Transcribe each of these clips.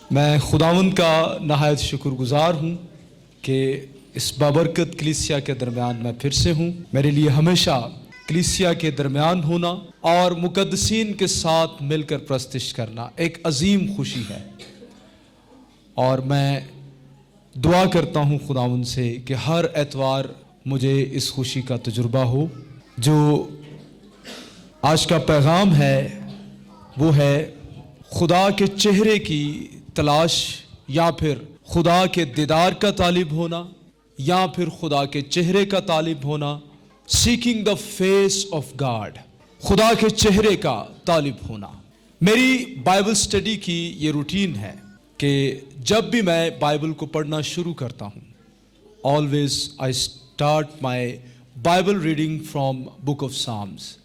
मैं खुदावंद का नहायत शुक्रगुजार हूँ कि इस बाबरकत कलीसिया के दरमियान मैं फिर से हूँ। मेरे लिए हमेशा कलीसिया के दरमियान होना और मुकद्दसीन के साथ मिलकर प्रस्तिश करना एक अजीम खुशी है, और मैं दुआ करता हूँ खुदावंद से कि हर एतवार मुझे इस खुशी का तजुर्बा हो। जो आज का पैगाम है वो है खुदा के चेहरे की तलाश, या फिर खुदा के दीदार का तालिब होना, या फिर खुदा के चेहरे का तालिब होना। Seeking the face of God, खुदा के चेहरे का तालिब होना। मेरी बाइबल स्टडी की ये रूटीन है कि जब भी मैं बाइबल को पढ़ना शुरू करता हूँ, always I start my Bible reading from book of Psalms.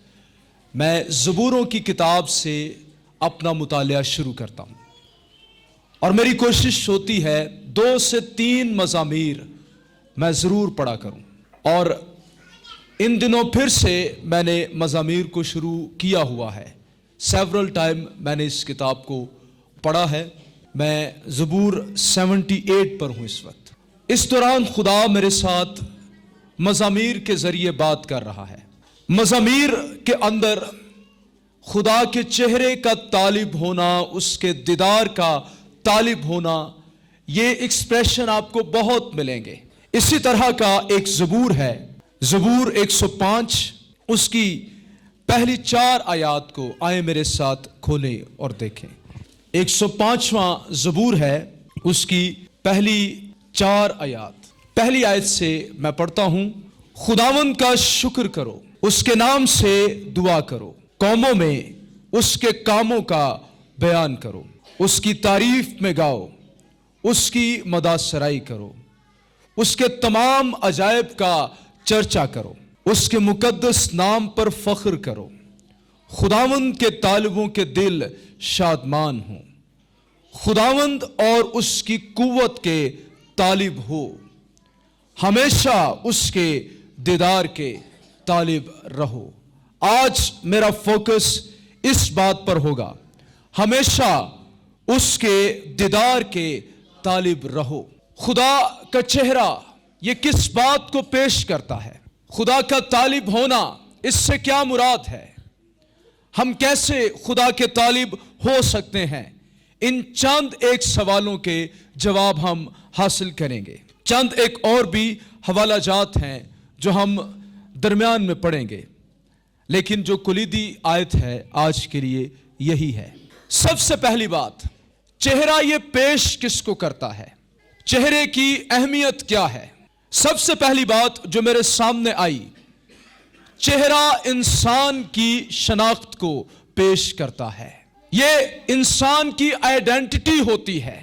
मैं ज़बूरों की किताब से अपना मुतालिया शुरू करता हूँ, और मेरी कोशिश होती है 2 से 3 मज़ामीर मैं ज़रूर पढ़ा करूँ। और इन दिनों फिर से मैंने मज़ामीर को शुरू किया हुआ है। सेवरल टाइम मैंने इस किताब को पढ़ा है। मैं ज़बूर 78 पर हूँ इस वक्त। इस दौरान खुदा मेरे साथ मज़ामीर के ज़रिए बात कर रहा है। मज़ामीर के अंदर खुदा के चेहरे का तालिब होना, उसके दीदार का तालिब होना, ये एक्सप्रेशन आपको बहुत मिलेंगे। इसी तरह का एक ज़बूर है, ज़बूर 105, उसकी पहली 4 आयात को आए मेरे साथ खोलें और देखें। 105वां ज़बूर है, उसकी पहली 4 आयात। पहली आयत से मैं पढ़ता हूं। खुदावंद का शुक्र करो, उसके नाम से दुआ करो, कौमों में उसके कामों का बयान करो, उसकी तारीफ में गाओ, उसकी मदासराई करो, उसके तमाम अजायब का चर्चा करो, उसके मुकद्दस नाम पर फख्र करो। खुदावंद के तालिबों के दिल शादमान हो, खुदावंद और उसकी कुव्वत के तालिब हो, हमेशा उसके दीदार के तालिब रहो। आज मेरा फोकस इस बात पर होगा, हमेशा उसके दीदार के तालिब रहो। खुदा का चेहरा ये किस बात को पेश करता है? खुदा का तालिब होना, इससे क्या मुराद है? हम कैसे खुदा के तालिब हो सकते हैं? इन चंद एक सवालों के जवाब हम हासिल करेंगे। चंद एक और भी हवाला जात हैं जो हम दरमियान में पढ़ेंगे, लेकिन जो कुलीदी आयत है आज के लिए यही है। सबसे पहली बात, चेहरा ये पेश किसको करता है? चेहरे की अहमियत क्या है? सबसे पहली बात जो मेरे सामने आई, चेहरा इंसान की शनाख्त को पेश करता है। ये इंसान की आइडेंटिटी होती है।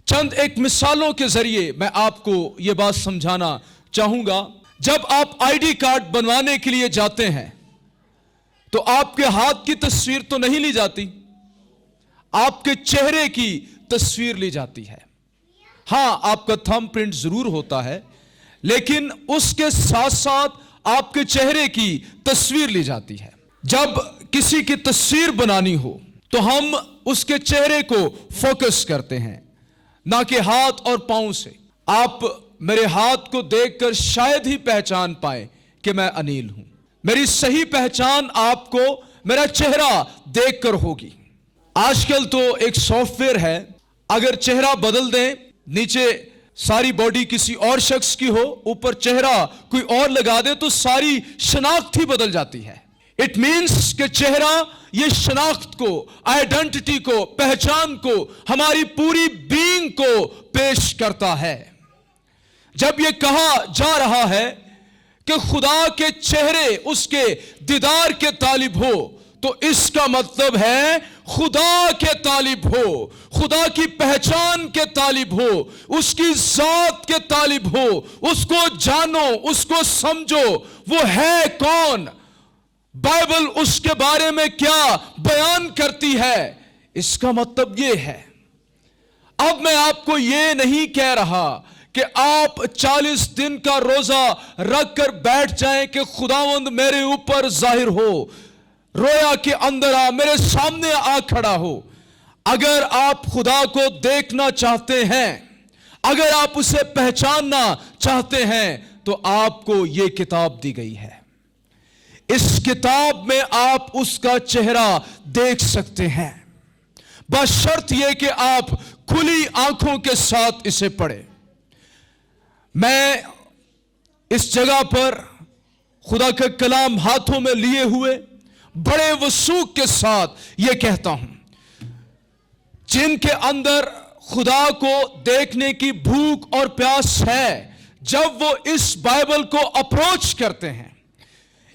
चंद एक मिसालों के जरिए मैं आपको यह बात समझाना चाहूंगा। जब आप आईडी कार्ड बनवाने के लिए जाते हैं तो आपके हाथ की तस्वीर तो नहीं ली जाती, आपके चेहरे की तस्वीर ली जाती है। हां, आपका थंब प्रिंट जरूर होता है, लेकिन उसके साथ साथ आपके चेहरे की तस्वीर ली जाती है। जब किसी की तस्वीर बनानी हो तो हम उसके चेहरे को फोकस करते हैं, ना कि हाथ और पांव से। आप मेरे हाथ को देखकर शायद ही पहचान पाए कि मैं अनिल हूं। मेरी सही पहचान आपको मेरा चेहरा देखकर होगी। आजकल तो एक सॉफ्टवेयर है, अगर चेहरा बदल दें, नीचे सारी बॉडी किसी और शख्स की हो, ऊपर चेहरा कोई और लगा दे, तो सारी शनाख्त ही बदल जाती है। इट मीन्स कि चेहरा ये शनाख्त को, आइडेंटिटी को, पहचान को, हमारी पूरी बीइंग को पेश करता है। जब ये कहा जा रहा है कि खुदा के चेहरे उसके दीदार के तालिब हो, तो इसका मतलब है खुदा के तालिब हो, खुदा की पहचान के तालिब हो, उसकी जात के तालिब हो, उसको जानो, उसको समझो। वो है कौन? बाइबल उसके बारे में क्या बयान करती है? इसका मतलब ये है। अब मैं आपको ये नहीं कह रहा कि आप 40 दिन का रोजा रख कर बैठ जाएं कि खुदावंद मेरे ऊपर जाहिर हो, रोया के अंदर आ, मेरे सामने आ खड़ा हो। अगर आप खुदा को देखना चाहते हैं, अगर आप उसे पहचानना चाहते हैं, तो आपको यह किताब दी गई है। इस किताब में आप उसका चेहरा देख सकते हैं, बशर्त यह कि आप खुली आंखों के साथ इसे पढ़ें। मैं इस जगह पर खुदा का कलाम हाथों में लिए हुए बड़े वसूख के साथ यह कहता हूं, जिनके अंदर खुदा को देखने की भूख और प्यास है, जब वो इस बाइबल को अप्रोच करते हैं,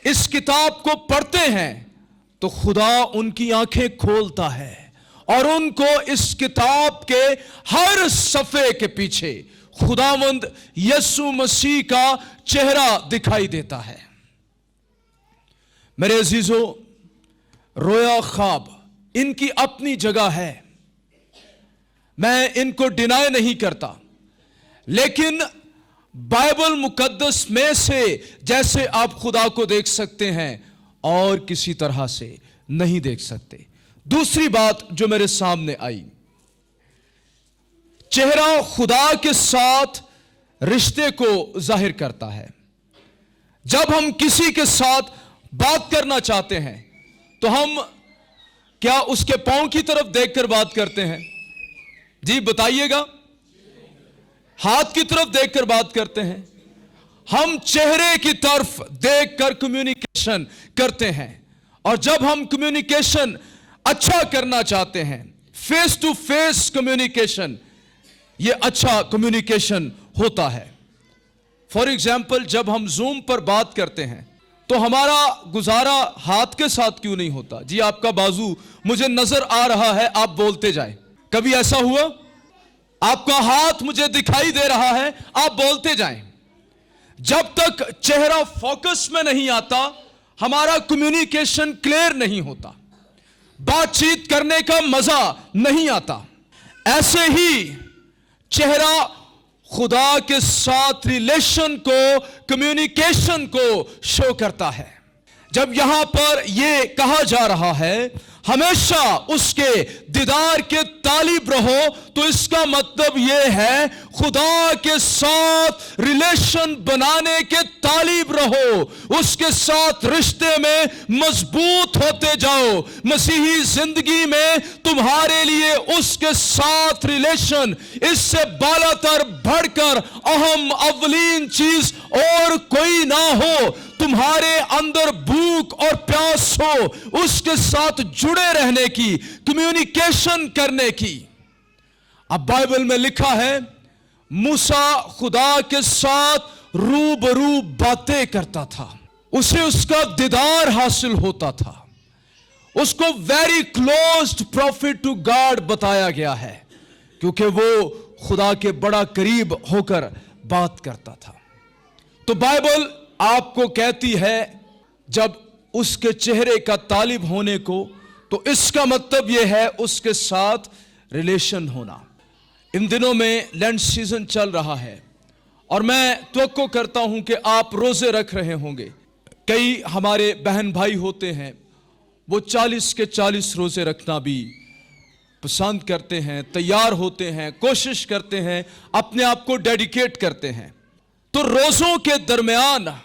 इस किताब को पढ़ते हैं, तो खुदा उनकी आंखें खोलता है और उनको इस किताब के हर सफ़े के पीछे खुदावंद यीशु मसीह का चेहरा दिखाई देता है। मेरे अजीजों, रोया ख्वाब इनकी अपनी जगह है, मैं इनको डिनाई नहीं करता, लेकिन बाइबल मुकद्दस में से जैसे आप खुदा को देख सकते हैं और किसी तरह से नहीं देख सकते। दूसरी बात जो मेरे सामने आई, चेहरा खुदा के साथ रिश्ते को जाहिर करता है। जब हम किसी के साथ बात करना चाहते हैं, तो हम क्या उसके पांव की तरफ देखकर बात करते हैं? जी बताइएगा। हाथ की तरफ देखकर बात करते हैं? हम चेहरे की तरफ देखकर कम्युनिकेशन करते हैं। और जब हम कम्युनिकेशन अच्छा करना चाहते हैं, फेस टू फेस कम्युनिकेशन, यह अच्छा कम्युनिकेशन होता है। फॉर एग्जाम्पल, जब हम जूम पर बात करते हैं, तो हमारा गुजारा हाथ के साथ क्यों नहीं होता? जी आपका बाजू मुझे नजर आ रहा है, आप बोलते जाएं। कभी ऐसा हुआ? आपका हाथ मुझे दिखाई दे रहा है, आप बोलते जाएं। जब तक चेहरा फोकस में नहीं आता, हमारा कम्युनिकेशन क्लियर नहीं होता, बातचीत करने का मजा नहीं आता। ऐसे ही चेहरा खुदा के साथ रिलेशन को, कम्युनिकेशन को शो करता है। जब यहां पर यह कहा जा रहा है हमेशा उसके दीदार के तालिब रहो, तो इसका मतलब यह है खुदा के साथ रिलेशन बनाने के तालिब रहो, उसके साथ रिश्ते में मजबूत होते जाओ। मसीही जिंदगी में तुम्हारे लिए उसके साथ रिलेशन इससे बालातर बढ़कर अहम अवलीन चीज और कोई ना हो। तुम्हारे अंदर भूख और प्यास हो उसके साथ जुड़े रहने की, कम्युनिकेशन करने की। अब बाइबल में लिखा है, मूसा खुदा के साथ रूबरू बातें करता था, उसे उसका दीदार हासिल होता था, उसको very closed profit to God बताया गया है, क्योंकि वो खुदा के बड़ा करीब होकर बात करता था। तो बाइबल आपको कहती है जब उसके चेहरे का तालिब होने को, तो इसका मतलब यह है उसके साथ रिलेशन होना। इन दिनों में लैंड सीजन चल रहा है और मैं तवक्को करता हूं कि आप रोजे रख रहे होंगे। कई हमारे बहन भाई होते हैं, वो 40 के 40 रोजे रखना भी पसंद करते हैं, तैयार होते हैं, कोशिश करते हैं, अपने आप को डेडिकेट करते हैं। तो रोजों के दरमियान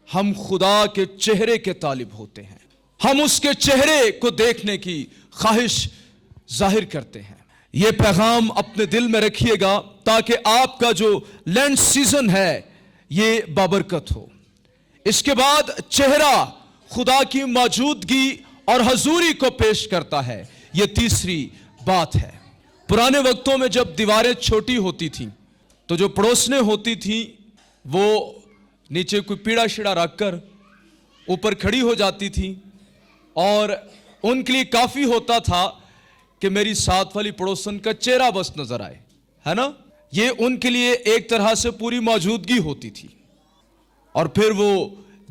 हम खुदा के चेहरे के तालिब होते हैं, हम उसके चेहरे को देखने की ख्वाहिश जाहिर करते हैं। यह पैगाम अपने दिल में रखिएगा ताकि आपका जो लैंड सीजन है ये बाबरकत हो। इसके बाद चेहरा खुदा की मौजूदगी और हजूरी को पेश करता है, यह तीसरी बात है। पुराने वक्तों में जब दीवारें छोटी होती थीं, तो जो पड़ोसनें होती थीं वो नीचे कोई पीड़ा शीड़ा रखकर ऊपर खड़ी हो जाती थी, और उनके लिए काफी होता था कि मेरी साथ वाली पड़ोसन का चेहरा बस नजर आए, है ना। ये उनके लिए एक तरह से पूरी मौजूदगी होती थी, और फिर वो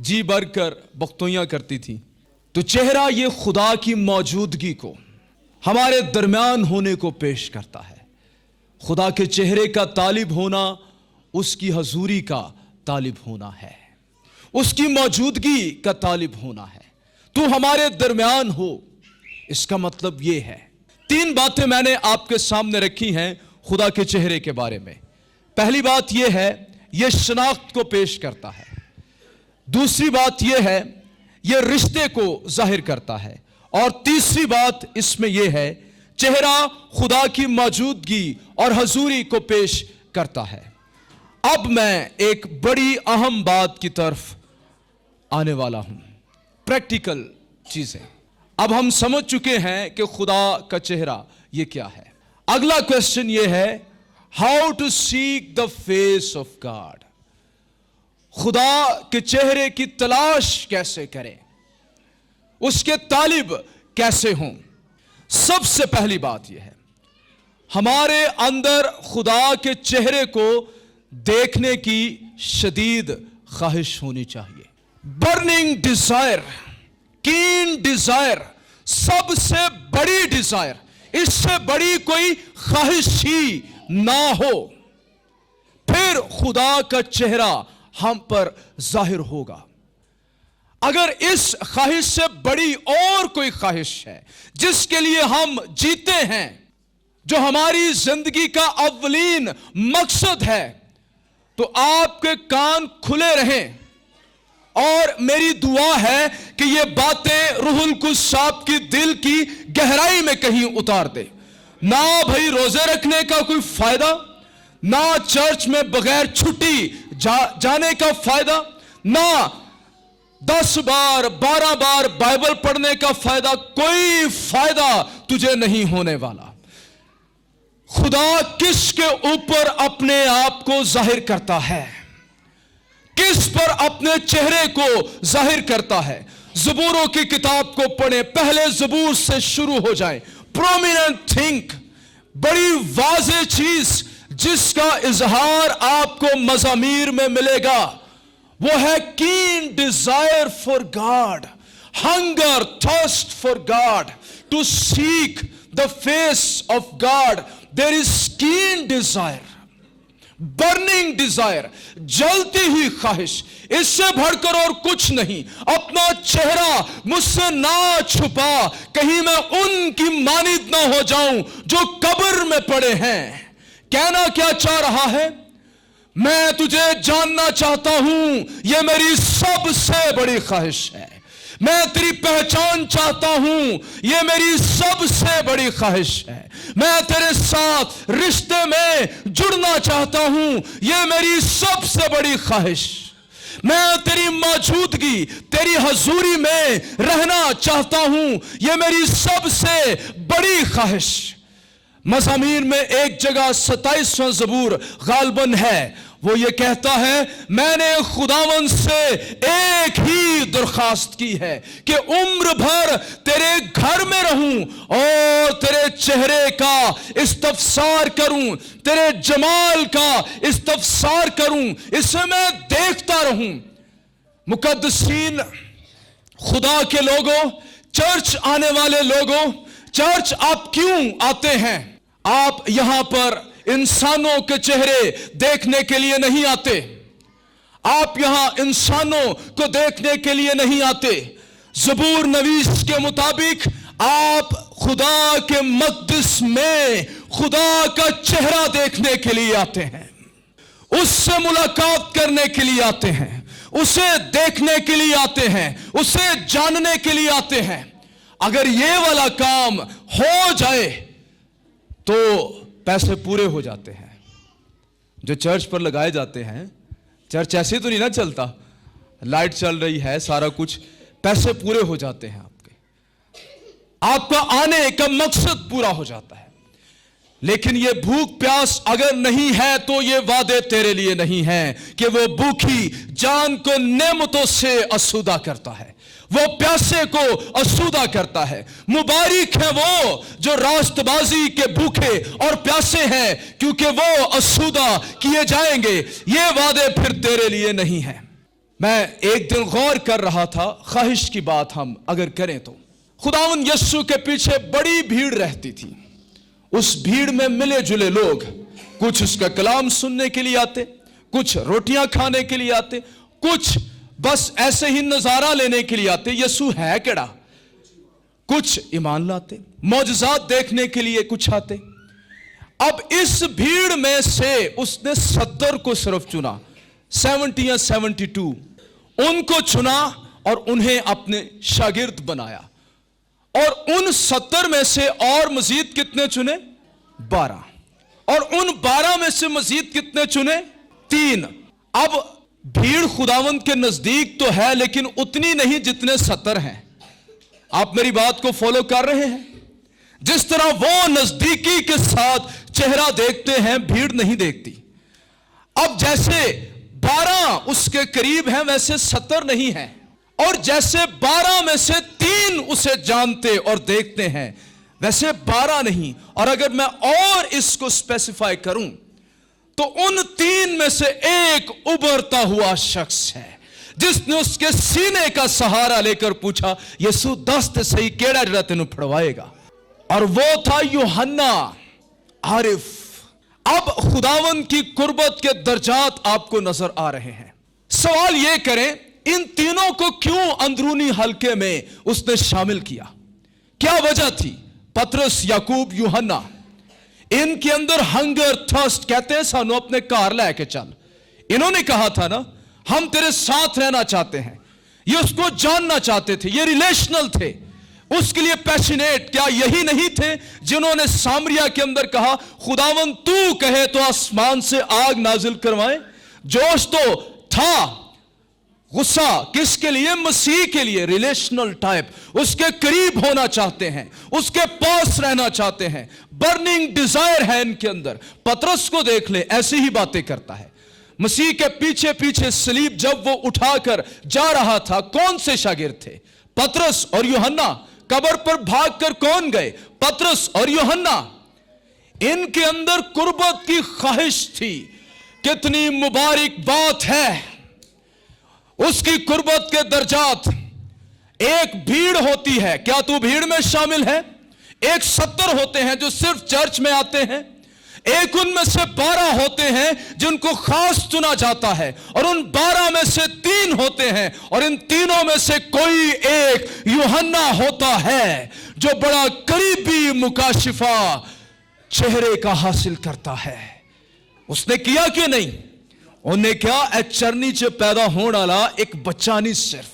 जी भर कर बख्तोइयां करती थी। तो चेहरा ये खुदा की मौजूदगी को, हमारे दरमियान होने को पेश करता है। खुदा के चेहरे का तालिब होना उसकी हजूरी का तालिब होना है, उसकी मौजूदगी का तालिब होना है। तू हमारे दरमियान हो, इसका मतलब यह है तीन बातें मैंने आपके सामने रखी हैं खुदा के चेहरे के बारे में। पहली बात यह है, यह शनाख्त को पेश करता है। दूसरी बात यह है, यह रिश्ते को जाहिर करता है। और तीसरी बात इसमें यह है, चेहरा खुदा की मौजूदगी और हजूरी को पेश करता है। अब मैं एक बड़ी अहम बात की तरफ आने वाला हूं, प्रैक्टिकल चीजें। अब हम समझ चुके हैं कि खुदा का चेहरा यह क्या है। अगला क्वेश्चन यह है, how to seek the face of God. खुदा के चेहरे की तलाश कैसे करें, उसके तालिब कैसे हों। सबसे पहली बात यह है, हमारे अंदर खुदा के चेहरे को देखने की शदीद ख्वाहिश होनी चाहिए। बर्निंग डिजायर, कीन डिजायर, सबसे बड़ी डिजायर, इससे बड़ी कोई ख्वाहिश ही ना हो, फिर खुदा का चेहरा हम पर जाहिर होगा। अगर इस ख्वाहिश से बड़ी और कोई ख्वाहिश है जिसके लिए हम जीते हैं, जो हमारी जिंदगी का अव्वलीन मकसद है, तो आपके कान खुले रहें। और मेरी दुआ है कि ये बातें रूहुल कुद्स साहब की दिल की गहराई में कहीं उतार दे। ना भाई रोजे रखने का कोई फायदा, ना चर्च में बगैर छुट्टी जाने का फायदा, ना 10 बार 12 बार बाइबल पढ़ने का फायदा, कोई फायदा तुझे नहीं होने वाला। खुदा किसके ऊपर अपने आप को जाहिर करता है, किस पर अपने चेहरे को जाहिर करता है। ज़बूरों की किताब को पढ़ें, पहले ज़बूर से शुरू हो जाएं। प्रोमिनेंट थिंक, बड़ी वाज़ेह चीज जिसका इजहार आपको मज़ामीर में मिलेगा, वो है keen desire for God, hunger thirst for God, to seek the face of God. There is keen desire, burning desire, जलती हुई ख्वाहिश, इससे बढ़कर और कुछ नहीं। अपना चेहरा मुझसे ना छुपा, कहीं मैं उनकी मानिद ना हो जाऊं जो कब्र में पड़े हैं। कहना क्या चाह रहा है, मैं तुझे जानना चाहता हूं, यह मेरी सबसे बड़ी ख्वाहिश है। मैं तेरी पहचान चाहता हूं, यह मेरी सबसे बड़ी ख्वाहिश है। मैं तेरे साथ रिश्ते में जुड़ना चाहता हूं, यह मेरी सबसे बड़ी ख्वाहिश। मैं तेरी मौजूदगी, तेरी हजूरी में रहना चाहता हूं, यह मेरी सबसे बड़ी ख्वाहिश। मज़ामीर में एक जगह 27वां ज़बूर गालबन है, वो ये कहता है, मैंने खुदावंद से एक ही दरखास्त की है कि उम्र भर तेरे घर में रहूं और तेरे चेहरे का इस्तफसार करूं, तेरे जमाल का इस्तफसार करूं, इसे मैं देखता रहूं। मुकद्दसीन, खुदा के लोगों, चर्च आने वाले लोगों, चर्च आप क्यों आते हैं? आप यहां पर इंसानों के चेहरे देखने के लिए नहीं आते, आप यहां इंसानों को देखने के लिए नहीं आते। ज़बूर नवीस के मुताबिक आप खुदा के मक़दिस में खुदा का चेहरा देखने के लिए आते हैं, उससे मुलाकात करने के लिए आते हैं, उसे देखने के लिए आते हैं, उसे जानने के लिए आते हैं। अगर ये वाला काम हो जाए तो पैसे पूरे हो जाते हैं जो चर्च पर लगाए जाते हैं। चर्च ऐसे तो नहीं ना चलता, लाइट चल रही है, सारा कुछ, पैसे पूरे हो जाते हैं आपके, आपका आने का मकसद पूरा हो जाता है। लेकिन ये भूख प्यास अगर नहीं है तो ये वादे तेरे लिए नहीं है कि वो भूखी जान को नेमतों से आसूदा करता है, वो प्यासे को आसूदा करता है। मुबारक है वो जो रास्तबाजी के भूखे और प्यासे हैं, क्योंकि वो आसूदा किए जाएंगे। ये वादे फिर तेरे लिए नहीं है। मैं एक दिन गौर कर रहा था, ख्वाहिश की बात हम अगर करें तो खुदावंद यीशु के पीछे बड़ी भीड़ रहती थी। उस भीड़ में मिले जुले लोग, कुछ उसका कलाम सुनने के लिए आते, कुछ रोटियां खाने के लिए आते, कुछ बस ऐसे ही नजारा लेने के लिए आते। यीशु है केड़ा, कुछ ईमान लाते, मौजज़ात देखने के लिए कुछ आते। अब इस भीड़ में से उसने 70 को सिर्फ चुना, 70 या 72 उनको चुना और उन्हें अपने शागिर्द बनाया। और उन 70 में से और मजीद कितने चुने? 12। और उन 12 में से मजीद कितने चुने? 3। अब भीड़ खुदावंद के नजदीक तो है, लेकिन उतनी नहीं जितने 70 हैं। आप मेरी बात को फॉलो कर रहे हैं? जिस तरह वो नजदीकी के साथ चेहरा देखते हैं, भीड़ नहीं देखती। अब जैसे 12 उसके करीब हैं, वैसे 70 नहीं हैं। और जैसे 12 में से 3 उसे जानते और देखते हैं, वैसे 12 नहीं। और अगर मैं और इसको स्पेसिफाई करूं तो उन 3 में से एक उभरता हुआ शख्स है जिसने उसके सीने का सहारा लेकर पूछा, यीशु दस ते सही केड़ा जरा तेनू फड़वाएगा। और वो था यूहन्ना आरिफ। अब खुदावंद की कुर्बत के दर्जात आपको नजर आ रहे हैं। सवाल यह करें, इन तीनों को क्यों अंदरूनी हलके में उसने शामिल किया? क्या वजह थी? पतरस, याकूब, यूहन्ना, इनके अंदर हंगर, थर्स्ट, कहते हैं सानू अपने कार लेके चल। इन्होंने कहा था ना, हम तेरे साथ रहना चाहते हैं। ये उसको जानना चाहते थे, ये रिलेशनल थे, उसके लिए पैशनेट। क्या यही नहीं थे जिन्होंने सामरिया के अंदर कहा, खुदावन तू कहे तो आसमान से आग नाजिल करवाए? जोश तो था, गुस्सा किसके लिए? मसीह के लिए। रिलेशनल टाइप, उसके करीब होना चाहते हैं, उसके पास रहना चाहते हैं, बर्निंग डिजायर है इनके अंदर। पतरस को देख ले, ऐसी ही बातें करता है। मसीह के पीछे पीछे सलीब जब वो उठाकर जा रहा था, कौन से शागिर्द थे? पतरस और यूहन्ना। कब्र पर भागकर कौन गए? पतरस और यूहन्ना। इनके अंदर कुर्बत की ख्वाहिश थी। कितनी मुबारक बात है उसकी कुर्बत के दर्जात। एक भीड़ होती है, क्या तू भीड़ में शामिल है? एक 70 होते हैं जो सिर्फ चर्च में आते हैं, एक उनमें से 12 होते हैं जिनको खास चुना जाता है, और उन 12 में से 3 होते हैं, और इन तीनों में से कोई एक यूहन्ना होता है जो बड़ा करीबी मुकाशिफा चेहरे का हासिल करता है। उसने किया कि नहीं? उन्हें क्या चरनी च पैदा होने वाला एक बच्चा नहीं, सिर्फ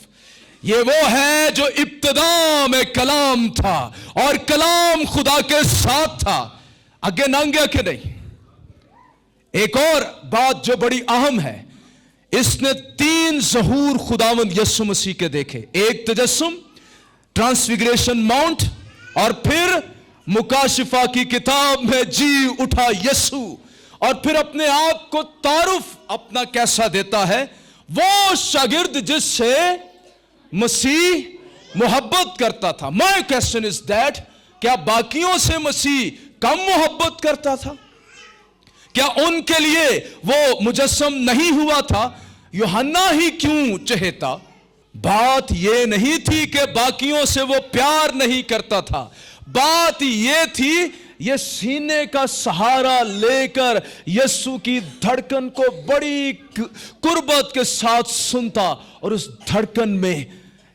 ये वो है जो इब्तिदा में कलाम था और कलाम खुदा के साथ था। आगे ना गया कि नहीं? एक और बात जो बड़ी अहम है, इसने 3 ज़हूर खुदावंद यीशु मसीह के देखे। एक तजस्सुम, ट्रांसफिगरेशन माउंट, और फिर मुकाशिफा की किताब में जी उठा यीशु। और फिर अपने आप को तारुफ अपना कैसा देता है? वो शागिर्द जिससे मसीह मोहब्बत करता था। माय क्वेश्चन इज दैट, क्या बाकियों से मसीह कम मोहब्बत करता था? क्या उनके लिए वो मुजस्सम नहीं हुआ था? यूहन्ना ही क्यों चहेता? बात ये नहीं थी कि बाकियों से वो प्यार नहीं करता था, बात ये थी ये सीने का सहारा लेकर यीशु की धड़कन को बड़ी कुर्बत के साथ सुनता, और उस धड़कन में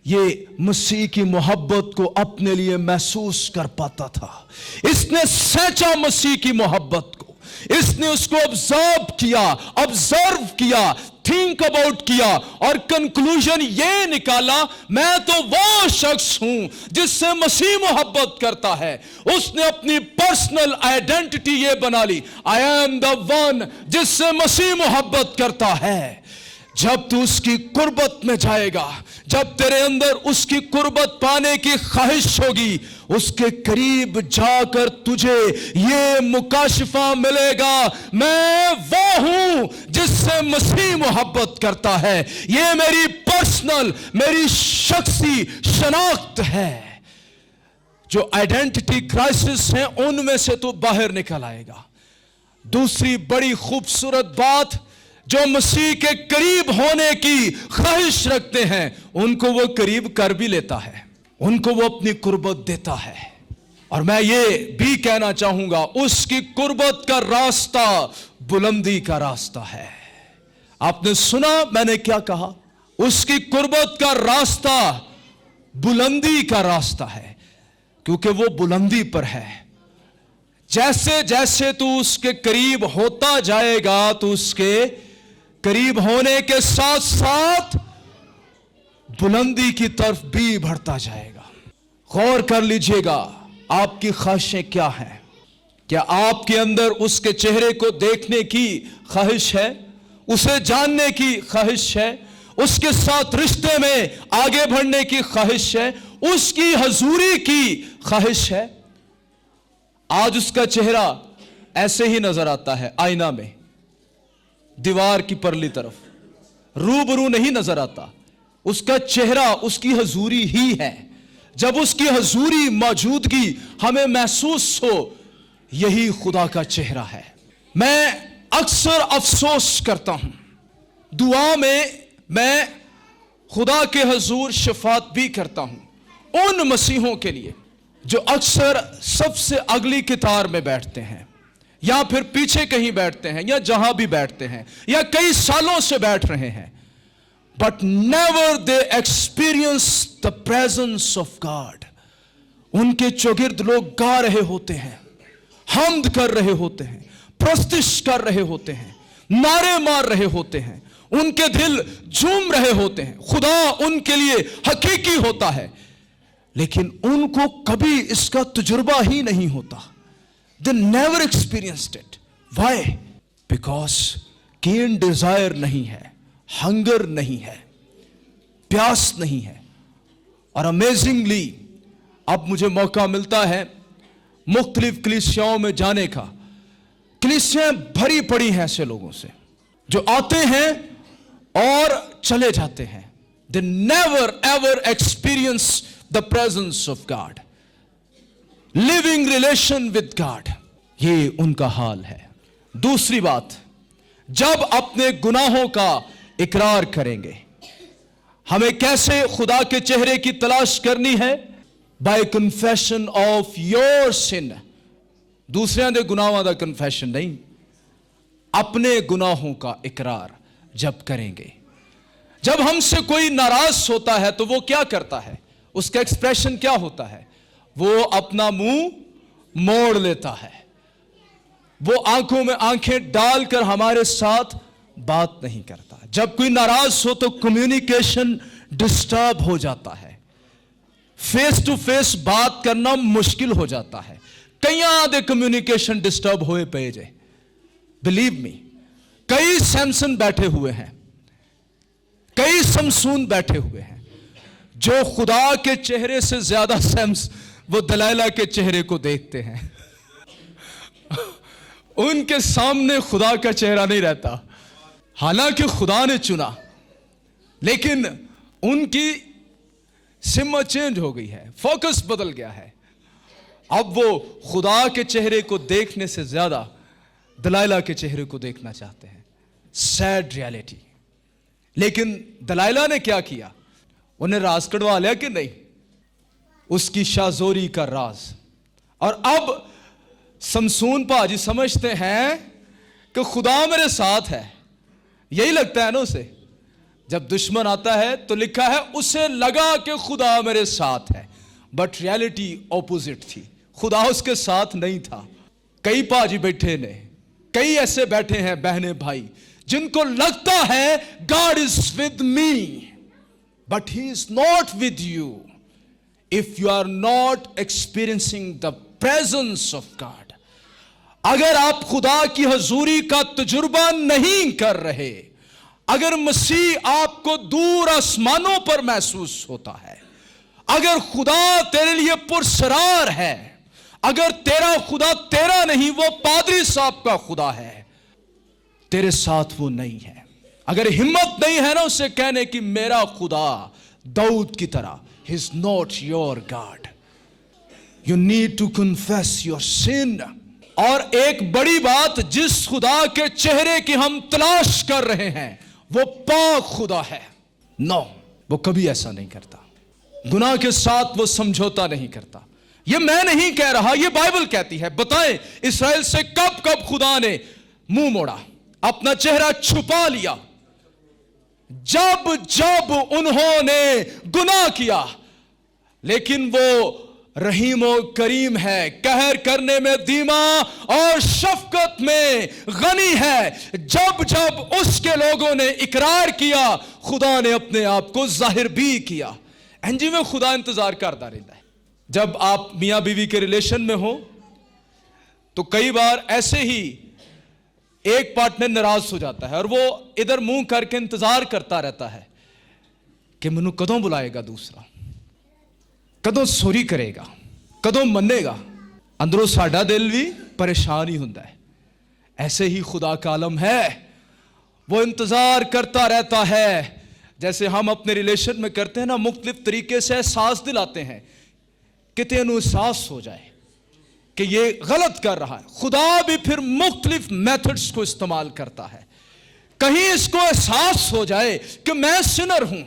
ये मसीह की मोहब्बत को अपने लिए महसूस कर पाता था। इसने सच्चा मसीह की मोहब्बत को, इसने उसको ऑब्जर्व किया, थिंक अबाउट किया, और कंक्लूजन ये निकाला, मैं तो वो शख्स हूं जिससे मसीह मोहब्बत करता है। उसने अपनी पर्सनल आइडेंटिटी ये बना ली, आई एम द वन जिससे मसीह मोहब्बत करता है। जब तू उसकी कुर्बत में जाएगा, जब तेरे अंदर उसकी कुर्बत पाने की ख्वाहिश होगी, उसके करीब जाकर तुझे ये मुकाशिफा मिलेगा, मैं वो हूं जिससे मसीह मोहब्बत करता है। ये मेरी पर्सनल, मेरी शख्सी शनाख्त है। जो आइडेंटिटी क्राइसिस है उनमें से तू बाहर निकल आएगा। दूसरी बड़ी खूबसूरत बात, जो मसीह के करीब होने की ख्वाहिश रखते हैं उनको वो करीब कर भी लेता है, उनको वो अपनी कुर्बत देता है। और मैं ये भी कहना चाहूंगा, उसकी कुर्बत का रास्ता बुलंदी का रास्ता है। आपने सुना मैंने क्या कहा? उसकी कुर्बत का रास्ता बुलंदी का रास्ता है। क्योंकि वो बुलंदी पर है। जैसे जैसे तू उसके करीब होता जाएगा तो उसके करीब होने के साथ साथ बुलंदी की तरफ भी बढ़ता जाएगा। गौर कर लीजिएगा, आपकी ख्वाहिशें क्या हैं? क्या आपके अंदर उसके चेहरे को देखने की ख्वाहिश है, उसे जानने की ख्वाहिश है, उसके साथ रिश्ते में आगे बढ़ने की ख्वाहिश है, उसकी हजूरी की ख्वाहिश है? आज उसका चेहरा ऐसे ही नजर आता है आईना में, दीवार की परली तरफ, रूबरू नहीं नजर आता। उसका चेहरा उसकी हजूरी ही है। जब उसकी हजूरी, मौजूदगी हमें महसूस हो, यही खुदा का चेहरा है। मैं अक्सर अफसोस करता हूं, दुआ में मैं खुदा के हजूर शफात भी करता हूं उन मसीहों के लिए जो अक्सर सबसे अगली कतार में बैठते हैं, या फिर पीछे कहीं बैठते हैं, या जहां भी बैठते हैं, या कई सालों से बैठ रहे हैं, but never they experience the presence of God. उनके चौगिर्द लोग गा रहे होते हैं, हम्द कर रहे होते हैं, प्रस्तिश कर रहे होते हैं, नारे मार रहे होते हैं, उनके दिल झूम रहे होते हैं, खुदा उनके लिए हकीकी होता है, लेकिन उनको कभी इसका तजुर्बा ही नहीं होता। They never experienced it. Why? Because keen desire नहीं है, हंगर नहीं है, प्यास नहीं है। और अमेजिंगली अब मुझे मौका मिलता है मुख्तलिफ कलीसियाओं में जाने का। कलीसियाएं भरी पड़ी हैं ऐसे लोगों से जो आते हैं और चले जाते हैं। They never ever experience the presence of God, living relation with God। ये उनका हाल है। दूसरी बात, जब अपने गुनाहों का इकरार करेंगे, हमें कैसे खुदा के चेहरे की तलाश करनी है? By confession of your sin. दूसरे दे गुनाहों का कन्फेशन नहीं, अपने गुनाहों का इकरार जब करेंगे। जब हमसे कोई नाराज होता है तो वो क्या करता है? उसका एक्सप्रेशन क्या होता है? वो अपना मुंह मोड़ लेता है, वो आंखों में आंखें डालकर हमारे साथ बात नहीं करता। जब कोई नाराज हो तो कम्युनिकेशन डिस्टर्ब हो जाता है, फेस टू फेस बात करना मुश्किल हो जाता है। कई आधे कम्युनिकेशन डिस्टर्ब हुए पे जे, बिलीव मी। कई सैमसन बैठे हुए हैं, कई समसून बैठे हुए हैं जो खुदा के चेहरे से ज्यादा सैम्स वो दलाइला के चेहरे को देखते हैं। उनके सामने खुदा का चेहरा नहीं रहता, हालांकि खुदा ने चुना, लेकिन उनकी सिम्मा चेंज हो गई है, फोकस बदल गया है। अब वो खुदा के चेहरे को देखने से ज्यादा दलाइला के चेहरे को देखना चाहते हैं। Sad reality. लेकिन दलाइला ने क्या किया? उन्हें राज कढ़वा लिया कि नहीं, उसकी शाजोरी का राज। और अब समसून पाजी समझते हैं कि खुदा मेरे साथ है। यही लगता है ना उसे। जब दुश्मन आता है तो लिखा है उसे लगा कि खुदा मेरे साथ है, बट रियलिटी ऑपोजिट थी, खुदा उसके साथ नहीं था। कई पाजी बैठे ने, कई ऐसे बैठे हैं बहने भाई जिनको लगता है God is with me, but he is not with you if you are not experiencing the presence of God. अगर आप खुदा की हजूरी का तजुर्बा नहीं कर रहे, अगर मसीह आपको दूर आसमानों पर महसूस होता है, अगर खुदा तेरे लिए पुरसरार है, अगर तेरा खुदा तेरा नहीं, वो पादरी साहब का खुदा है, तेरे साथ वो नहीं है, अगर हिम्मत नहीं है ना उसे कहने की मेरा खुदा दाऊद की तरह, he is not your God, you need to confess your sin. और एक बड़ी बात, जिस खुदा के चेहरे की हम तलाश कर रहे हैं वो पाक खुदा है। नो, वो कभी ऐसा नहीं करता, गुनाह के साथ वो समझौता नहीं करता। ये मैं नहीं कह रहा, ये बाइबल कहती है। बताएं इस्राएल से कब कब खुदा ने मुंह मोड़ा, अपना चेहरा छुपा लिया? जब जब उन्होंने गुनाह किया। लेकिन वो रहीम और करीम है, कहर करने में धीमा और शफकत में गनी है। जब जब उसके लोगों ने इकरार किया, खुदा ने अपने आप को जाहिर भी किया। एनजी में खुदा इंतजार करता रहता है। जब आप मियाँ बीवी के रिलेशन में हो तो कई बार ऐसे ही एक पार्टनर नाराज हो जाता है और वो इधर मुंह करके इंतजार करता रहता है कि मैनू कदों बुलाएगा दूसरा, कदों सॉरी करेगा, कदों मनेगा। अंदरों साडा दिल भी परेशान ही होता है। ऐसे ही खुदा का आलम है, वो इंतजार करता रहता है। जैसे हम अपने रिलेशन में करते हैं ना, मुख्तलिफ तरीके से एहसास दिलाते हैं कि तेनू एहसास हो जाए कि ये गलत कर रहा है। खुदा भी फिर मुख्तलिफ मेथड्स को इस्तेमाल करता है, कहीं इसको एहसास हो जाए कि मैं सिनर हूं,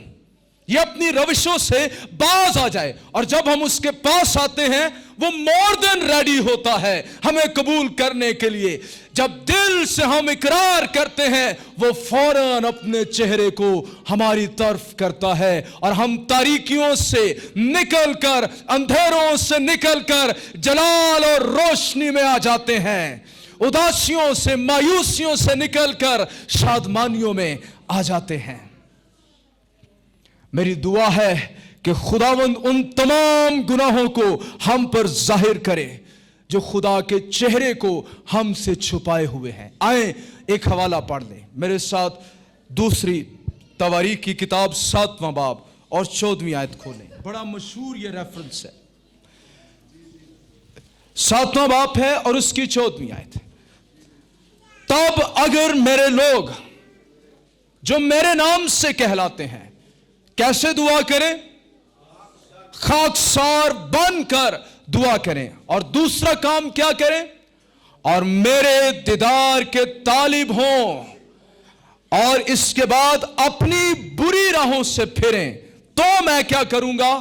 ये अपनी रविशों से बाज आ जाए। और जब हम उसके पास आते हैं, वो मोर देन रेडी होता है हमें कबूल करने के लिए। जब दिल से हम इकरार करते हैं, वो फौरन अपने चेहरे को हमारी तरफ करता है और हम तारीकियों से निकलकर, अंधेरों से निकलकर जलाल और रोशनी में आ जाते हैं। उदासियों से, मायूसियों से निकलकर शादमानियों में आ जाते हैं। मेरी दुआ है कि खुदावंद उन तमाम गुनाहों को हम पर जाहिर करे जो खुदा के चेहरे को हमसे छुपाए हुए हैं। आए एक हवाला पढ़ लें मेरे साथ। दूसरी तवारीख की किताब 7वां बाब और 14वीं आयत खोलें। बड़ा मशहूर ये रेफरेंस है। 7वां बाब है और उसकी 14वीं आयत। तब अगर मेरे लोग जो मेरे नाम से कहलाते हैं, कैसे दुआ करें? खाकसार बनकर दुआ करें। और दूसरा काम क्या करें? और मेरे दीदार के तालिब हों और इसके बाद अपनी बुरी राहों से फिरें, तो मैं क्या करूंगा?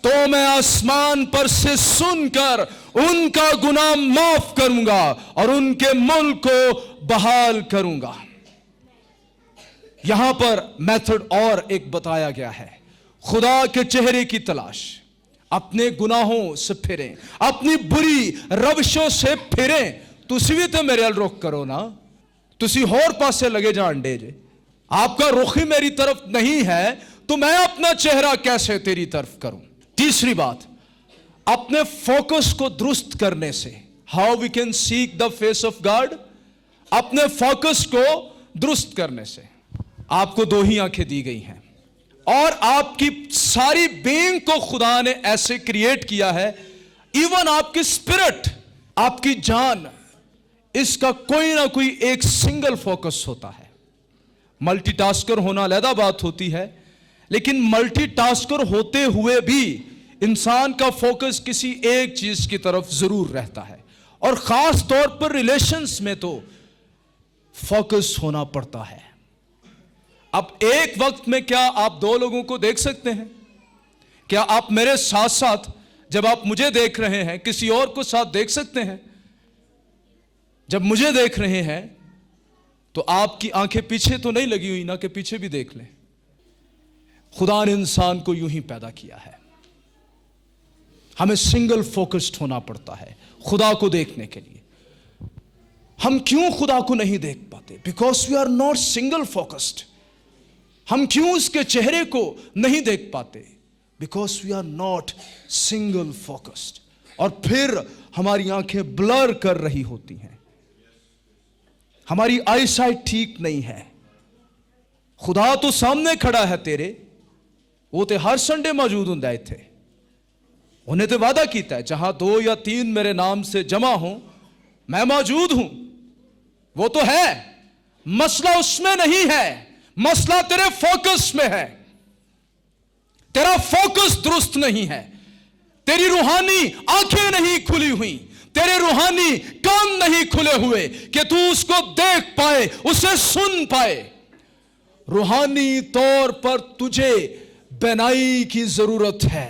तो मैं आसमान पर से सुनकर उनका गुनाह माफ करूंगा और उनके मुल्क को बहाल करूंगा। यहां पर मेथड और एक बताया गया है। खुदा के चेहरे की तलाश, अपने गुनाहों से फिरें, अपनी बुरी रविशों से फिरें। तुसी भी तो मेरे अल रुख करो ना, तुसी होर पासे लगे जान डे जे। आपका रुख ही मेरी तरफ नहीं है तो मैं अपना चेहरा कैसे तेरी तरफ करूं? तीसरी बात, अपने फोकस को दुरुस्त करने से। How we can seek the face of God? अपने फोकस को दुरुस्त करने से। आपको दो ही आंखें दी गई हैं और आपकी सारी बीइंग को खुदा ने ऐसे क्रिएट किया है, इवन आपकी स्पिरिट, आपकी जान, इसका कोई ना कोई एक सिंगल फोकस होता है। मल्टीटास्कर होना अलग बात होती है, लेकिन मल्टीटास्कर होते हुए भी इंसान का फोकस किसी एक चीज की तरफ जरूर रहता है। और खास तौर पर रिलेशंस में तो फोकस होना पड़ता है। अब एक वक्त में क्या आप दो लोगों को देख सकते हैं? क्या आप मेरे साथ साथ, जब आप मुझे देख रहे हैं, किसी और को साथ देख सकते हैं? जब मुझे देख रहे हैं तो आपकी आंखें पीछे तो नहीं लगी हुई ना कि पीछे भी देख लें। खुदा ने इंसान को यूं ही पैदा किया है। हमें सिंगल फोकस्ड होना पड़ता है खुदा को देखने के लिए। हम क्यों खुदा को नहीं देख पाते? Because we are not single focused. हम क्यों उसके चेहरे को नहीं देख पाते? Because we are not single focused. और फिर हमारी आंखें ब्लर कर रही होती हैं, हमारी आई साइट ठीक नहीं है। खुदा तो सामने खड़ा है तेरे, वो तो हर संडे मौजूद होंदा है इत्थे। उन्हें तो वादा किया है, जहां 2 या 3 मेरे नाम से जमा हो मैं मौजूद हूं। वो तो है, मसला उसमें नहीं है, मसला तेरे फोकस में है। तेरा फोकस दुरुस्त नहीं है, तेरी रूहानी आंखें नहीं खुली हुई, तेरे रूहानी कान नहीं खुले हुए कि तू उसको देख पाए, उसे सुन पाए। रूहानी तौर पर तुझे बेनाई की जरूरत है।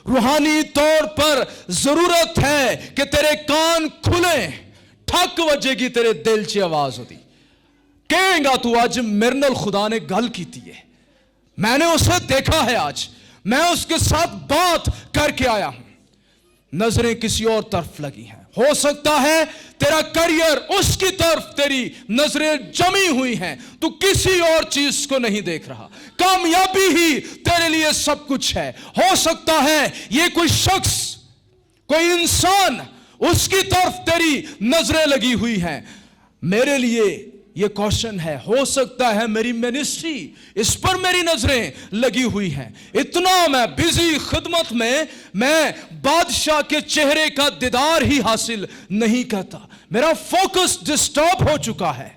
रूहानी तौर पर जरूरत है कि तेरे कान खुले, ठक वजेगी तेरे दिल च आवाज होती, कहेगा तू आज मेरे नाल खुदा ने गल की है, मैंने उसे देखा है, आज मैं उसके साथ बात करके आया हूं। नजरें किसी और तरफ लगी हैं। हो सकता है तेरा करियर, उसकी तरफ तेरी नजरें जमी हुई हैं, तू किसी और चीज को नहीं देख रहा। कामयाबी ही तेरे लिए सब कुछ है। हो सकता है ये कोई शख्स, कोई इंसान, उसकी तरफ तेरी नजरें लगी हुई हैं। मेरे लिए ये क्वेश्चन है, हो सकता है मेरी मिनिस्ट्री, इस पर मेरी नजरें लगी हुई हैं। इतना मैं बिजी खिदमत में, मैं बादशाह के चेहरे का दीदार ही हासिल नहीं करता। मेरा फोकस डिस्टर्ब हो चुका है।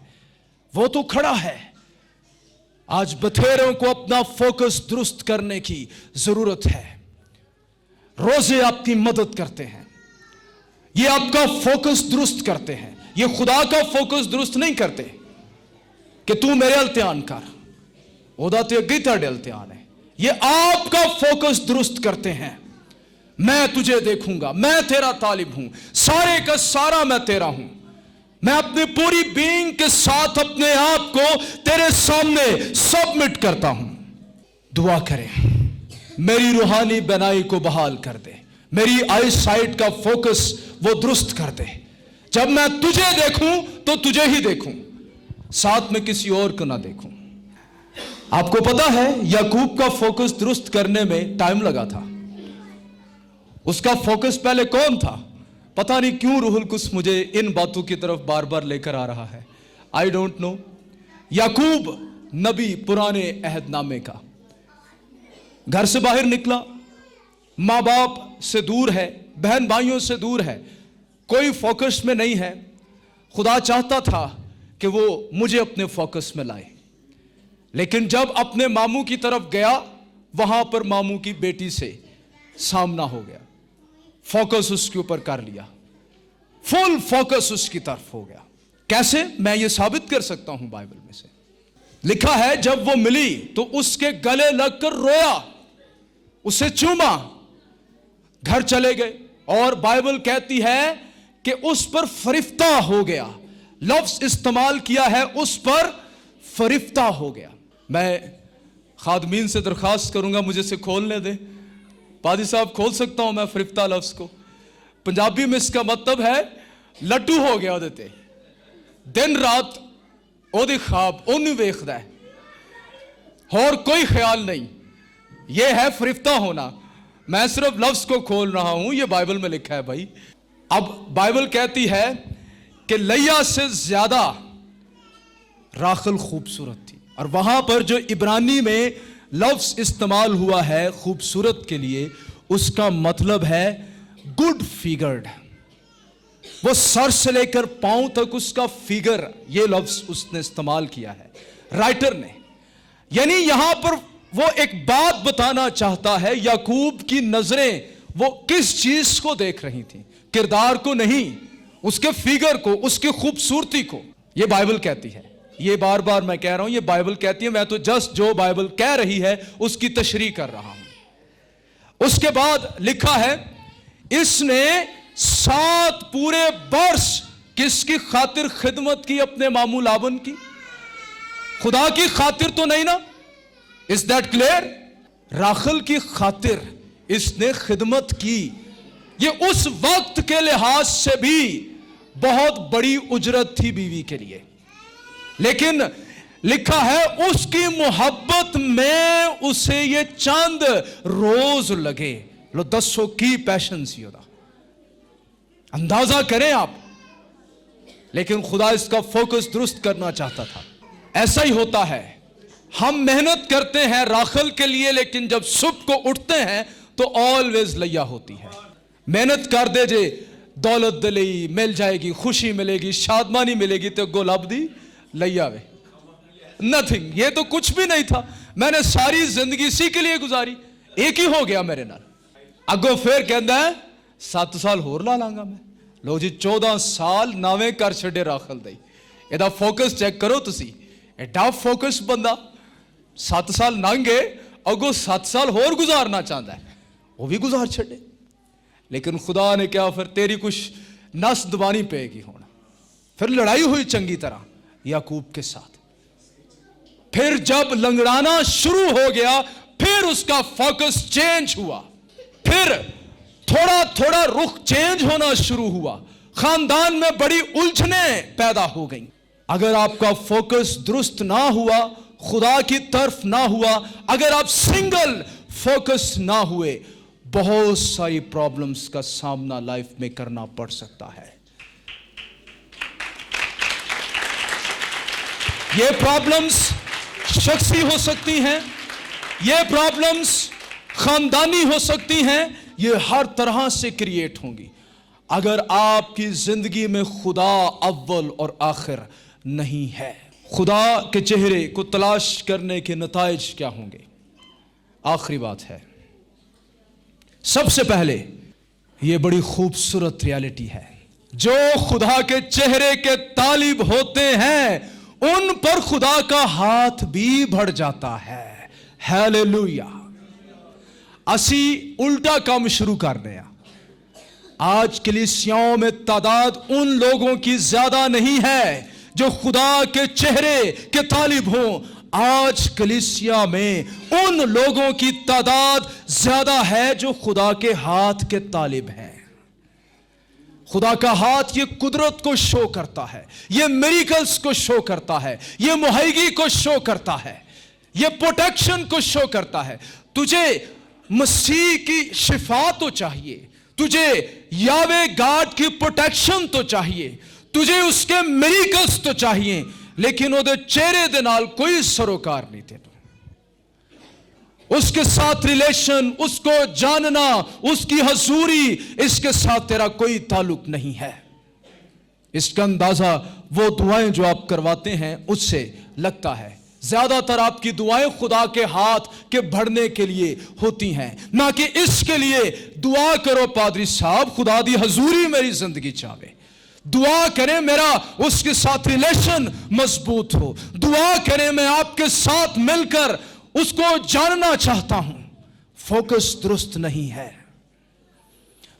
वो तो खड़ा है। आज बथेरों को अपना फोकस दुरुस्त करने की जरूरत है। रोजे आपकी मदद करते हैं, ये आपका फोकस दुरुस्त करते हैं। ये खुदा का फोकस दुरुस्त नहीं करते कि तू मेरे अल ध्यान कर, ओदा ते अगे तुहाडे अल ध्यान है। ये आपका फोकस दुरुस्त करते हैं। मैं तुझे देखूंगा, मैं तेरा तालिब हूं, सारे का सारा मैं तेरा हूं। मैं अपनी पूरी बीइंग के साथ अपने आप को तेरे सामने सबमिट करता हूं। दुआ करें, मेरी रूहानी बनाई को बहाल कर दे, मेरी आई साइट का फोकस वो दुरुस्त कर दे। जब मैं तुझे देखूं तो तुझे ही देखूं, साथ में किसी और को ना देखूं। आपको पता है याकूब का फोकस दुरुस्त करने में टाइम लगा था। उसका फोकस पहले कौन था? पता नहीं क्यों रूहुल कुछ मुझे इन बातों की तरफ बार बार लेकर आ रहा है। I don't know. याकूब नबी पुराने अहदनामे का, घर से बाहर निकला, माँ बाप से दूर है, बहन भाइयों से दूर है, कोई फोकस में नहीं है। खुदा चाहता था कि वो मुझे अपने फोकस में लाए, लेकिन जब अपने मामू की तरफ गया, वहां पर मामू की बेटी से सामना हो गया। फोकस उसके ऊपर कर लिया, फुल फोकस उसकी तरफ हो गया। कैसे? मैं ये साबित कर सकता हूं बाइबल में से। लिखा है जब वो मिली तो उसके गले लगकर रोया, उसे चूमा, घर चले गए। और बाइबल कहती है कि उस पर फरिफ्ता हो गया। लफ्ज इस्तेमाल किया है, उस पर फरिफ्ता हो गया। मैं खादमीन से दरखास्त करूंगा मुझे से खोलने दे। पादी साहब खोल सकता हूं मैं फरिफ्ता लफ्ज को? पंजाबी में इसका मतलब है लट्टू हो गया ਉਹਦੇ ਤੇ, दिन रात ਉਹਦੀ ख्वाब ਉਹਨੂੰ ਵੇਖਦਾ है और कोई ख्याल नहीं। यह है फरिफ्ता होना। मैं सिर्फ लफ्ज को खोल रहा हूं, यह बाइबल में लिखा है भाई। अब बाइबल कहती है कि लैया से ज्यादा राखल खूबसूरत थी। और वहां पर जो इब्रानी में लफ्ज इस्तेमाल हुआ है खूबसूरत के लिए, उसका मतलब है गुड फिगर्ड। वो सर से लेकर पांव तक उसका फिगर, ये लफ्ज उसने इस्तेमाल किया है राइटर ने। यानी यहां पर वो एक बात बताना चाहता है, याकूब की नजरें वो किस चीज को देख रही थी? किरदार को नहीं, उसके फिगर को, उसकी खूबसूरती को। ये बाइबल कहती है। ये बार बार मैं कह रहा हूं, ये बाइबल कहती है। मैं तो जस्ट जो बाइबल कह रही है उसकी तशरीह कर रहा हूं। उसके बाद लिखा है इसने 7 पूरे वर्ष किसकी खातिर खिदमत की? अपने मामू लाबन की। खुदा की खातिर तो नहीं ना? Is that clear? राखल की खातिर इसने खिदमत की। ये उस वक्त के लिहाज से भी बहुत बड़ी उजरत थी बीवी के लिए, लेकिन लिखा है उसकी मोहब्बत में उसे ये चंद रोज लगे। लो दसो की पैशन सी होता, अंदाजा करें आप। लेकिन खुदा इसका फोकस दुरुस्त करना चाहता था। ऐसा ही होता है, हम मेहनत करते हैं राखल के लिए, लेकिन जब सुबह को उठते हैं तो ऑलवेज लैया होती है। मेहनत कर दे जे दौलत दलई मिल जाएगी, खुशी मिलेगी, शादमानी मिलेगी, तो गोलब दी लैया वे नथिंग। ये तो कुछ भी नहीं था। मैंने सारी जिंदगी इसी के लिए गुजारी, एक ही हो गया मेरे नाल। अगो फिर कहता है 7 साल होर ला लांगा मैं। लो जी 14 साल नावे कर छड़े राखल दई। एदा फोकस चेक करो तुसी, एडा फोकस बंदा 7 साल लंघ गए, अगो 7 साल होर गुजारना चाहता है, वो भी गुजार छड़े। लेकिन खुदा ने क्या, फिर तेरी कुछ नस दबानी पेगी होना। फिर लड़ाई हुई चंगी तरह याकूब के साथ। फिर जब लंगड़ाना शुरू हो गया, फिर उसका फोकस चेंज हुआ। फिर थोड़ा थोड़ा रुख चेंज होना शुरू हुआ, खानदान में बड़ी उलझनें पैदा हो गई। अगर आपका फोकस दुरुस्त ना हुआ, खुदा की तरफ ना हुआ, अगर आप सिंगल फोकस ना हुए, बहुत सारी प्रॉब्लम्स का सामना लाइफ में करना पड़ सकता है। ये प्रॉब्लम्स शख्सी हो सकती हैं, ये प्रॉब्लम्स खानदानी हो सकती हैं, ये हर तरह से क्रिएट होंगी। अगर आपकी जिंदगी में खुदा अव्वल और आखिर नहीं है, खुदा के चेहरे को तलाश करने के नताइज क्या होंगे? आखिरी बात है, सबसे पहले ये बड़ी खूबसूरत रियलिटी है, जो खुदा के चेहरे के तालिब होते हैं उन पर खुदा का हाथ भी बढ़ जाता है। हालेलुया। असी उल्टा काम शुरू करने आ। आज कलीसियाओं में तादाद उन लोगों की ज्यादा नहीं है जो खुदा के चेहरे के तालिब हों। आज कलीसिया में उन लोगों की तादाद ज्यादा है जो खुदा के हाथ के तालिब हैं। खुदा का हाथ ये कुदरत को शो करता है, ये मिरेकल्स को शो करता है, ये मुहैगी को शो करता है, ये प्रोटेक्शन को शो करता है। तुझे मसीह की शिफा तो चाहिए, तुझे यावे गॉड की प्रोटेक्शन तो चाहिए, तुझे उसके मिरेकल्स तो चाहिए, लेकिन ਉਹਦੇ चेहरे दे नाल कोई सरोकार नहीं तेरे। उसके साथ रिलेशन, उसको जानना, उसकी हजूरी, इसके साथ तेरा कोई ताल्लुक नहीं है। इसका अंदाजा वो दुआएं जो आप करवाते हैं उससे लगता है। ज्यादातर आपकी दुआएं खुदा के हाथ के बढ़ने के लिए होती हैं, ना कि इसके लिए दुआ करो पादरी साहब खुदा दी हजूरी मेरी जिंदगी चाहे। दुआ करें मेरा उसके साथ रिलेशन मजबूत हो, दुआ करें मैं आपके साथ मिलकर उसको जानना चाहता हूं। फोकस दुरुस्त नहीं है।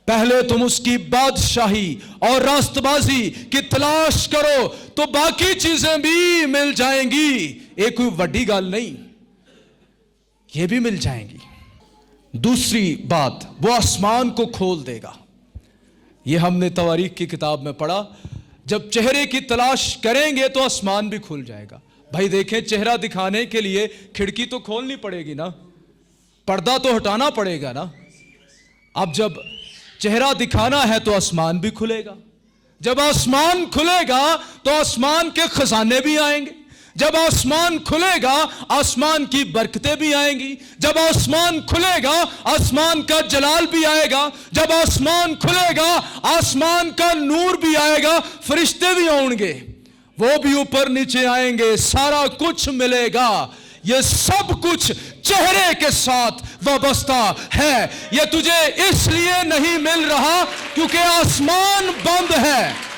पहले तुम उसकी बादशाही और रास्तबाजी की तलाश करो तो बाकी चीजें भी मिल जाएंगी। एक कोई वड्डी गल नहीं, ये भी मिल जाएंगी। दूसरी बात, वो आसमान को खोल देगा। ये हमने तवारीख की किताब में पढ़ा, जब चेहरे की तलाश करेंगे तो आसमान भी खुल जाएगा। भाई देखें, चेहरा दिखाने के लिए खिड़की तो खोलनी पड़ेगी ना, पर्दा तो हटाना पड़ेगा ना। अब जब चेहरा दिखाना है तो आसमान भी खुलेगा। जब आसमान खुलेगा तो आसमान के खजाने भी आएंगे। जब आसमान खुलेगा आसमान की बरकतें भी आएंगी। जब आसमान खुलेगा आसमान का जलाल भी आएगा। जब आसमान खुलेगा आसमान का नूर भी आएगा, फरिश्ते भी आएंगे, वो भी ऊपर नीचे आएंगे, सारा कुछ मिलेगा। ये सब कुछ चेहरे के साथ वाबस्ता है। ये तुझे इसलिए नहीं मिल रहा क्योंकि आसमान बंद है।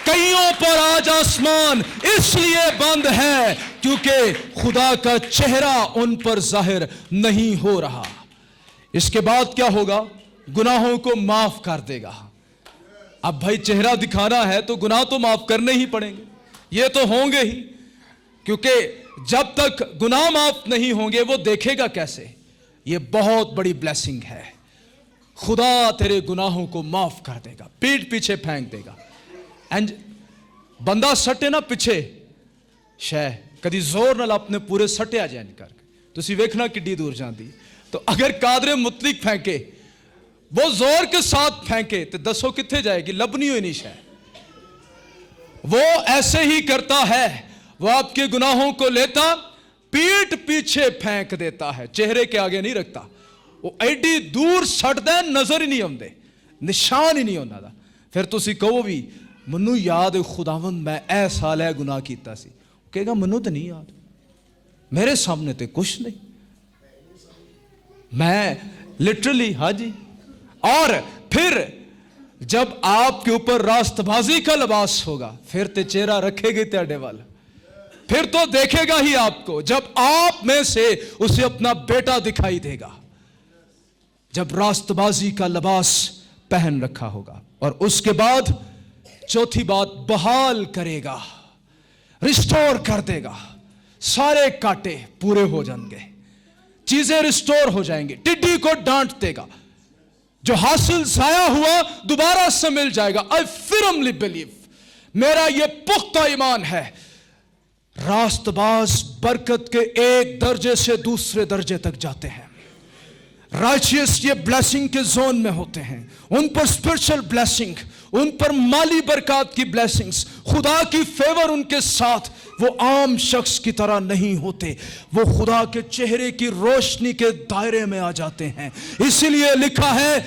कईयों पर आज आसमान इसलिए बंद है क्योंकि खुदा का चेहरा उन पर जाहिर नहीं हो रहा। इसके बाद क्या होगा? गुनाहों को माफ कर देगा। अब भाई चेहरा दिखाना है तो गुनाह तो माफ करने ही पड़ेंगे, ये तो होंगे ही, क्योंकि जब तक गुनाह माफ नहीं होंगे वो देखेगा कैसे? ये बहुत बड़ी ब्लेसिंग है। खुदा तेरे गुनाहों को माफ कर देगा, पीठ पीछे फेंक देगा। एंड बंदा सटे ना पिछे शह कदी जोर नाल अपने पूरे सटिया जाए नहीं करके, तुसी वेखना किड्डी दूर जाती। तो अगर कादरे मुतलिक फेंके, वो जोर के साथ फेंके तो दसो किथे जाएगी? लबनी हुई नहीं शह। वो ऐसे ही करता है, वो आपके गुनाहों को लेता पीठ पीछे फेंक देता है, चेहरे के आगे नहीं रखता। वो एडी दूर सटदा नजर ही नहीं आउंदे, निशान ही नहीं उन्हां दा। फिर तुसी कहो भी मनु याद है खुदावंद मैं ऐ साल है गुनाह कीता सी, कहेगा मनु तो नहीं याद, मेरे सामने तो कुछ नहीं, मैं लिटरली हाँ जी। और फिर जब आपके ऊपर रास्तबाजी का लिबास होगा फिर ते चेहरा रखेगी तेरे वाल, फिर तो देखेगा ही आपको। जब आप में से उसे अपना बेटा दिखाई देगा, जब रास्तबाजी का लिबास पहन रखा होगा। और उसके बाद चौथी बात, बहाल करेगा, रिस्टोर कर देगा। सारे कांटे पूरे हो जाएंगे, चीजें रिस्टोर हो जाएंगी। टिड्डी को डांट देगा, जो हासिल जाया हुआ दोबारा से मिल जाएगा। आई firmly believe, मेरा ये पुख्ता ईमान है, रास्तबाज बरकत के एक दर्जे से दूसरे दर्जे तक जाते हैं। राइचियस ये ब्लेसिंग के जोन में होते हैं, उन पर स्पिरिचुअल ब्लेसिंग, उन पर माली बरकत की ब्लेसिंग्स, खुदा की फेवर उनके साथ। वो आम शख्स की तरह नहीं होते, वो खुदा के चेहरे की रोशनी के दायरे में आ जाते हैं। इसीलिए लिखा है,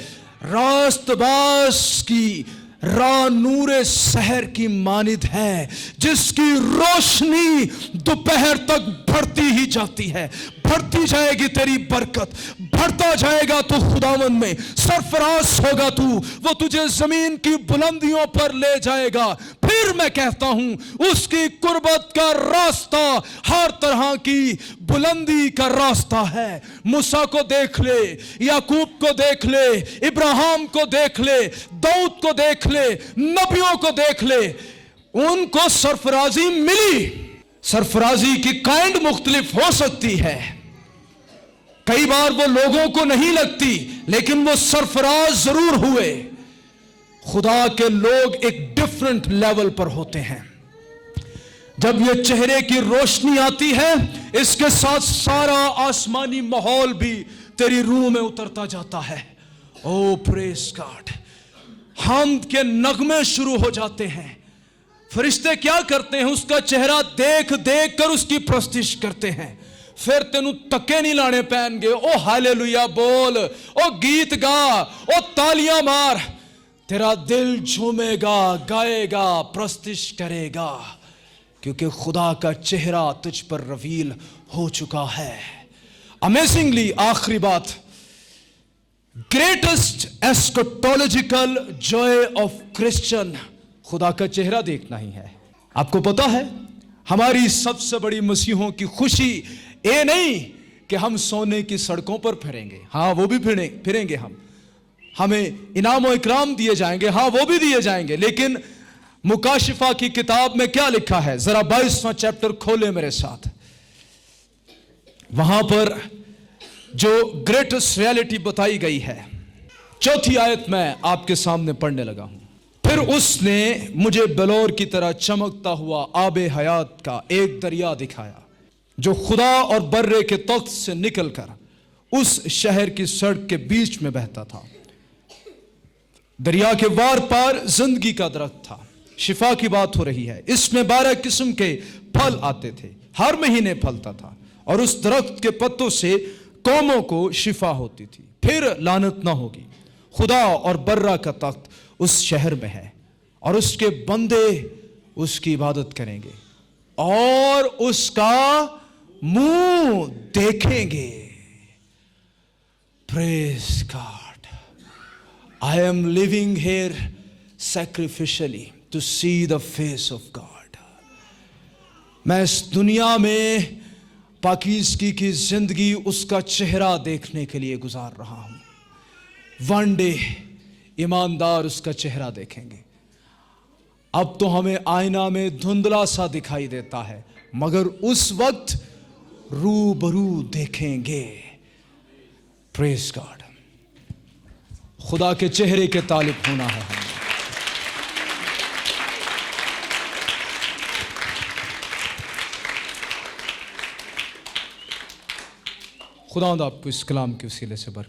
रास्तबाज की राह नूरे सहर की मानिद है, जिसकी रोशनी दोपहर तक बढ़ती ही जाती है। बढ़ती जाएगी तेरी बरकत, बढ़ता जाएगा तू खुदावन में, सरफराज होगा तू, वो तुझे जमीन की बुलंदियों पर ले जाएगा। फिर मैं कहता हूं, उसकी कुर्बत का रास्ता हर तरह की बुलंदी का रास्ता है। मूसा को देख ले, याकूब को देख ले, इब्राहिम को देख ले, दाऊद को देख ले, नबियों को देख ले, उनको सरफराजी मिली। सरफराजी की काइंड मुख्तलिफ हो सकती है, कई बार वो लोगों को नहीं लगती, लेकिन वो सरफराज जरूर हुए। खुदा के लोग एक डिफरेंट लेवल पर होते हैं। जब ये चेहरे की रोशनी आती है, इसके साथ सारा आसमानी माहौल भी तेरी रूह में उतरता जाता है। ओ प्रेज गॉड, हम के नगमे शुरू हो जाते हैं। फरिश्ते क्या करते हैं, उसका चेहरा देख देख कर उसकी प्रस्तिश करते हैं। फिर तेनू तके नहीं लाने पैणगे, ओ हालेलुया बोल, ओ गीत गा, ओ तालियां मार, तेरा दिल झूमेगा, गाएगा, प्रस्तिश करेगा, क्योंकि खुदा का चेहरा तुझ पर रवील हो चुका है। अमेजिंगली, आखिरी बात, greatest eschatological Joy of Christian, खुदा का चेहरा देखना ही है। आपको पता है, हमारी सबसे बड़ी मसीहों की खुशी ये नहीं कि हम सोने की सड़कों पर फिरेंगे, हाँ वो भी फिरेंगे हम, हमें इनाम और इकराम दिए जाएंगे, हाँ वो भी दिए जाएंगे, लेकिन मुकाशिफा की किताब में क्या लिखा है, जरा 22वां चैप्टर खोले मेरे साथ। वहां पर जो ग्रेटेस्ट रियलिटी बताई गई है, चौथी आयत में आपके सामने पढ़ने लगा हूं। फिर उसने मुझे बलौर की तरह चमकता हुआ आबे हयात का एक दरिया दिखाया, जो खुदा और बर्रे के तख्त से निकलकर उस शहर की सड़क के बीच में बहता था। दरिया के वार पार जिंदगी का दरख्त था। शिफा की बात हो रही है। इसमें 12 किस्म के फल आते थे, हर महीने फलता था, और उस दरख्त के पत्तों से कौमों को शिफा होती थी। फिर लानत ना होगी। खुदा और बर्रा का तख्त उस शहर में है, और उसके बंदे उसकी इबादत करेंगे और उसका मुंह देखेंगे। Praise God, I am living here sacrificially to see the face of God. मैं इस दुनिया में पाकीज़गी की जिंदगी, उसका चेहरा देखने के लिए गुजार रहा हूं। वन डे ईमानदार उसका चेहरा देखेंगे। अब तो हमें आईना में धुंधला सा दिखाई देता है, मगर उस वक्त रूबरू देखेंगे। प्रेज गॉड, खुदा के चेहरे के तालिब होना है हमें। खुदा आपको इस कलाम के वसीले से बरकत